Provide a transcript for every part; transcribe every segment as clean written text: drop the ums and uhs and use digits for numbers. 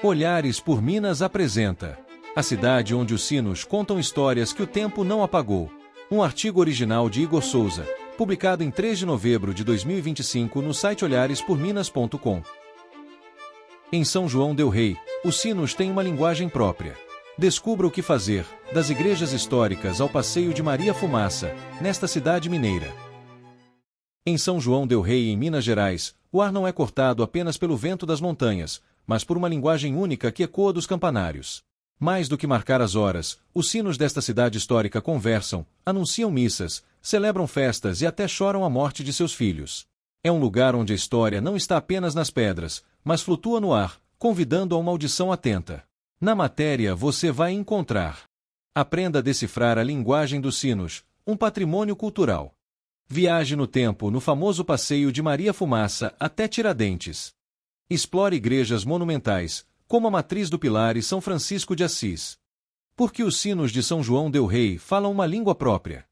Olhares por Minas apresenta a cidade onde os sinos contam histórias que o tempo não apagou. Um artigo original de Igor Souza, publicado em 3 de novembro de 2025 no site olharesporminas.com. Em São João del Rei, os sinos têm uma linguagem própria. Descubra o que fazer, das igrejas históricas ao passeio de Maria Fumaça, nesta cidade mineira. Em São João del Rei, em Minas Gerais, o ar não é cortado apenas pelo vento das montanhas, mas por uma linguagem única que ecoa dos campanários. Mais do que marcar as horas, os sinos desta cidade histórica conversam, anunciam missas, celebram festas e até choram a morte de seus filhos. É um lugar onde a história não está apenas nas pedras, mas flutua no ar, convidando a uma audição atenta. Na matéria você vai encontrar: aprenda a decifrar a linguagem dos sinos, um patrimônio cultural. Viaje no tempo no famoso passeio de Maria Fumaça até Tiradentes. Explore igrejas monumentais, como a Matriz do Pilar e São Francisco de Assis. Porque os sinos de São João del Rei falam uma língua própria.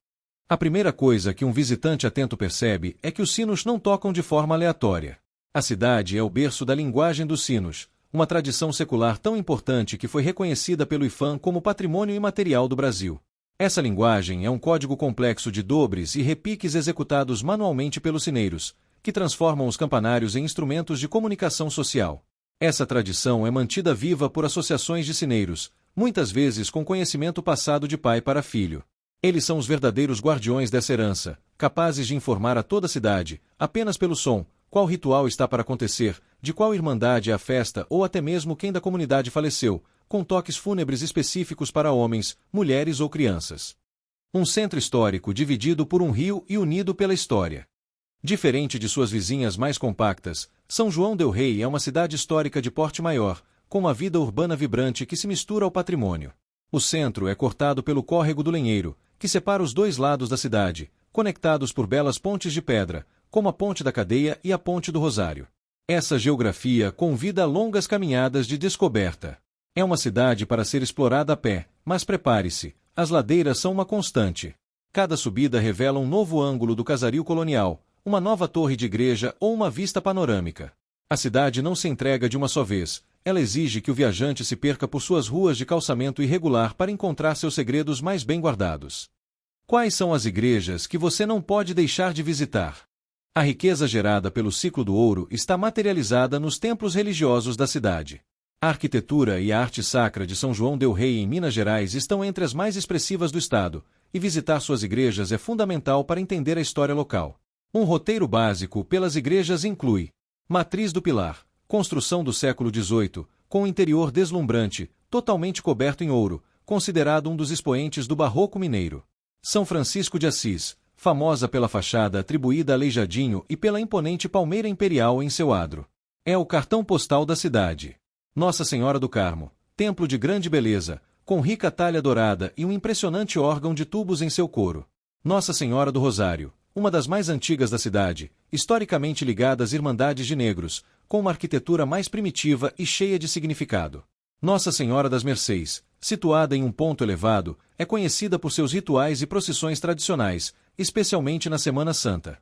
A primeira coisa que um visitante atento percebe é que os sinos não tocam de forma aleatória. A cidade é o berço da linguagem dos sinos, uma tradição secular tão importante que foi reconhecida pelo IFAM como Patrimônio Imaterial do Brasil. Essa linguagem é um código complexo de dobres e repiques executados manualmente pelos sineiros, que transformam os campanários em instrumentos de comunicação social. Essa tradição é mantida viva por associações de sineiros, muitas vezes com conhecimento passado de pai para filho. Eles são os verdadeiros guardiões dessa herança, capazes de informar a toda a cidade, apenas pelo som, qual ritual está para acontecer, de qual irmandade é a festa ou até mesmo quem da comunidade faleceu, com toques fúnebres específicos para homens, mulheres ou crianças. Um centro histórico dividido por um rio e unido pela história. Diferente de suas vizinhas mais compactas, São João del Rei é uma cidade histórica de porte maior, com uma vida urbana vibrante que se mistura ao patrimônio. O centro é cortado pelo Córrego do Lenheiro, que separa os dois lados da cidade, conectados por belas pontes de pedra, como a Ponte da Cadeia e a Ponte do Rosário. Essa geografia convida a longas caminhadas de descoberta. É uma cidade para ser explorada a pé, mas prepare-se, as ladeiras são uma constante. Cada subida revela um novo ângulo do casario colonial, uma nova torre de igreja ou uma vista panorâmica. A cidade não se entrega de uma só vez, ela exige que o viajante se perca por suas ruas de calçamento irregular para encontrar seus segredos mais bem guardados. Quais são as igrejas que você não pode deixar de visitar? A riqueza gerada pelo ciclo do ouro está materializada nos templos religiosos da cidade. A arquitetura e a arte sacra de São João del Rei em Minas Gerais estão entre as mais expressivas do estado, e visitar suas igrejas é fundamental para entender a história local. Um roteiro básico pelas igrejas inclui: Matriz do Pilar, construção do século XVIII, com um interior deslumbrante, totalmente coberto em ouro, considerado um dos expoentes do barroco mineiro. São Francisco de Assis, famosa pela fachada atribuída a Aleijadinho e pela imponente palmeira imperial em seu adro. É o cartão postal da cidade. Nossa Senhora do Carmo, templo de grande beleza, com rica talha dourada e um impressionante órgão de tubos em seu coro. Nossa Senhora do Rosário, uma das mais antigas da cidade, historicamente ligada às Irmandades de Negros, com uma arquitetura mais primitiva e cheia de significado. Nossa Senhora das Mercês, situada em um ponto elevado, é conhecida por seus rituais e procissões tradicionais, especialmente na Semana Santa.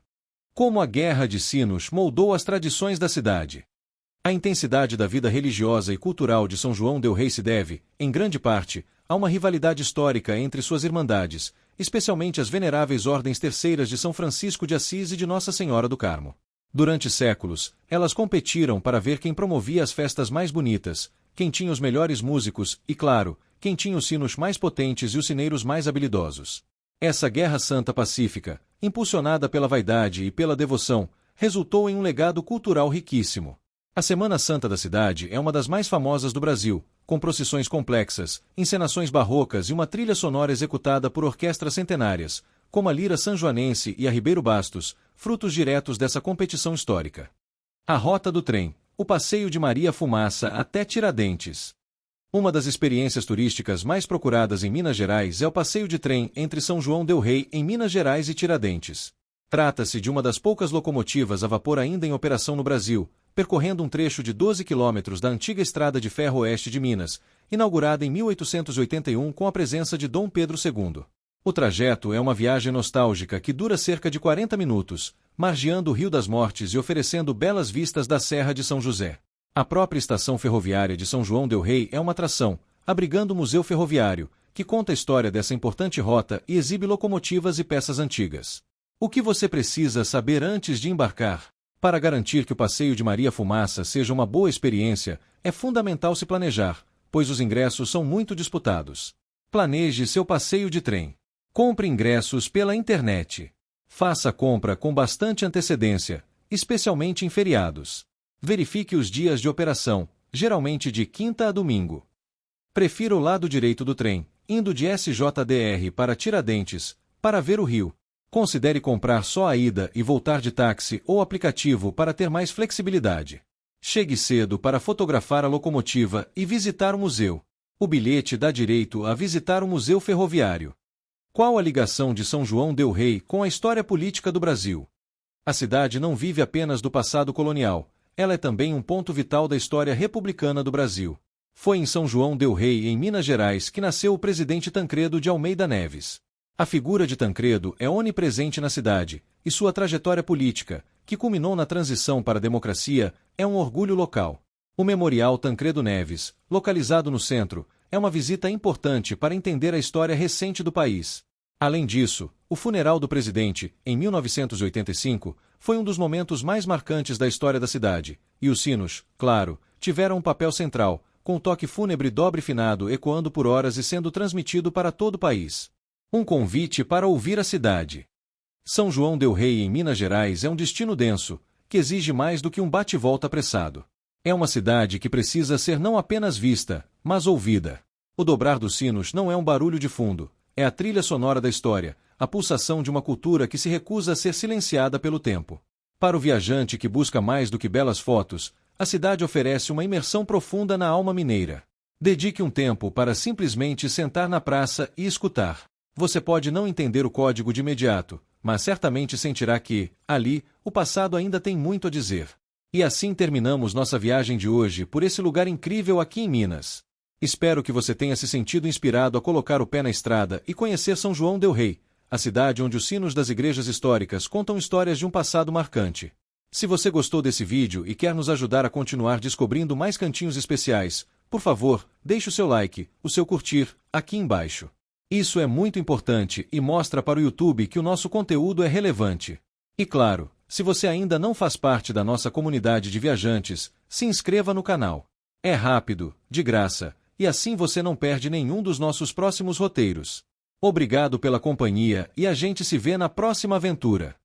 Como a Guerra de Sinos moldou as tradições da cidade. A intensidade da vida religiosa e cultural de São João del Rei se deve, em grande parte, a uma rivalidade histórica entre suas irmandades, especialmente as veneráveis ordens terceiras de São Francisco de Assis e de Nossa Senhora do Carmo. Durante séculos, elas competiram para ver quem promovia as festas mais bonitas, quem tinha os melhores músicos e, claro, quem tinha os sinos mais potentes e os sineiros mais habilidosos. Essa guerra santa pacífica, impulsionada pela vaidade e pela devoção, resultou em um legado cultural riquíssimo. A Semana Santa da cidade é uma das mais famosas do Brasil, com procissões complexas, encenações barrocas e uma trilha sonora executada por orquestras centenárias, como a Lira Sanjoanense e a Ribeiro Bastos, frutos diretos dessa competição histórica. A Rota do Trem, o passeio de Maria Fumaça até Tiradentes. Uma das experiências turísticas mais procuradas em Minas Gerais é o passeio de trem entre São João del Rei em Minas Gerais e Tiradentes. Trata-se de uma das poucas locomotivas a vapor ainda em operação no Brasil, percorrendo um trecho de 12 quilômetros da antiga Estrada de Ferro Oeste de Minas, inaugurada em 1881 com a presença de Dom Pedro II. O trajeto é uma viagem nostálgica que dura cerca de 40 minutos, margeando o Rio das Mortes e oferecendo belas vistas da Serra de São José. A própria estação ferroviária de São João del Rei é uma atração, abrigando o Museu Ferroviário, que conta a história dessa importante rota e exibe locomotivas e peças antigas. O que você precisa saber antes de embarcar? Para garantir que o passeio de Maria Fumaça seja uma boa experiência, é fundamental se planejar, pois os ingressos são muito disputados. Planeje seu passeio de trem. Compre ingressos pela internet. Faça a compra com bastante antecedência, especialmente em feriados. Verifique os dias de operação, geralmente de quinta a domingo. Prefira o lado direito do trem, indo de SJDR para Tiradentes, para ver o Rio. Considere comprar só a ida e voltar de táxi ou aplicativo para ter mais flexibilidade. Chegue cedo para fotografar a locomotiva e visitar o museu. O bilhete dá direito a visitar o Museu Ferroviário. Qual a ligação de São João del Rei com a história política do Brasil? A cidade não vive apenas do passado colonial, ela é também um ponto vital da história republicana do Brasil. Foi em São João del Rei, em Minas Gerais, que nasceu o presidente Tancredo de Almeida Neves. A figura de Tancredo é onipresente na cidade, e sua trajetória política, que culminou na transição para a democracia, é um orgulho local. O Memorial Tancredo Neves, localizado no centro, é uma visita importante para entender a história recente do país. Além disso, o funeral do presidente, em 1985, foi um dos momentos mais marcantes da história da cidade, e os sinos, claro, tiveram um papel central, com o toque fúnebre dobre finado ecoando por horas e sendo transmitido para todo o país. Um convite para ouvir a cidade. São João del Rei, em Minas Gerais, é um destino denso, que exige mais do que um bate-volta apressado. É uma cidade que precisa ser não apenas vista, mas ouvida. O dobrar dos sinos não é um barulho de fundo, é a trilha sonora da história, a pulsação de uma cultura que se recusa a ser silenciada pelo tempo. Para o viajante que busca mais do que belas fotos, a cidade oferece uma imersão profunda na alma mineira. Dedique um tempo para simplesmente sentar na praça e escutar. Você pode não entender o código de imediato, mas certamente sentirá que, ali, o passado ainda tem muito a dizer. E assim terminamos nossa viagem de hoje por esse lugar incrível aqui em Minas. Espero que você tenha se sentido inspirado a colocar o pé na estrada e conhecer São João del Rei, a cidade onde os sinos das igrejas históricas contam histórias de um passado marcante. Se você gostou desse vídeo e quer nos ajudar a continuar descobrindo mais cantinhos especiais, por favor, deixe o seu like, o seu curtir, aqui embaixo. Isso é muito importante e mostra para o YouTube que o nosso conteúdo é relevante. E claro, se você ainda não faz parte da nossa comunidade de viajantes, se inscreva no canal. É rápido, de graça, e assim você não perde nenhum dos nossos próximos roteiros. Obrigado pela companhia e a gente se vê na próxima aventura.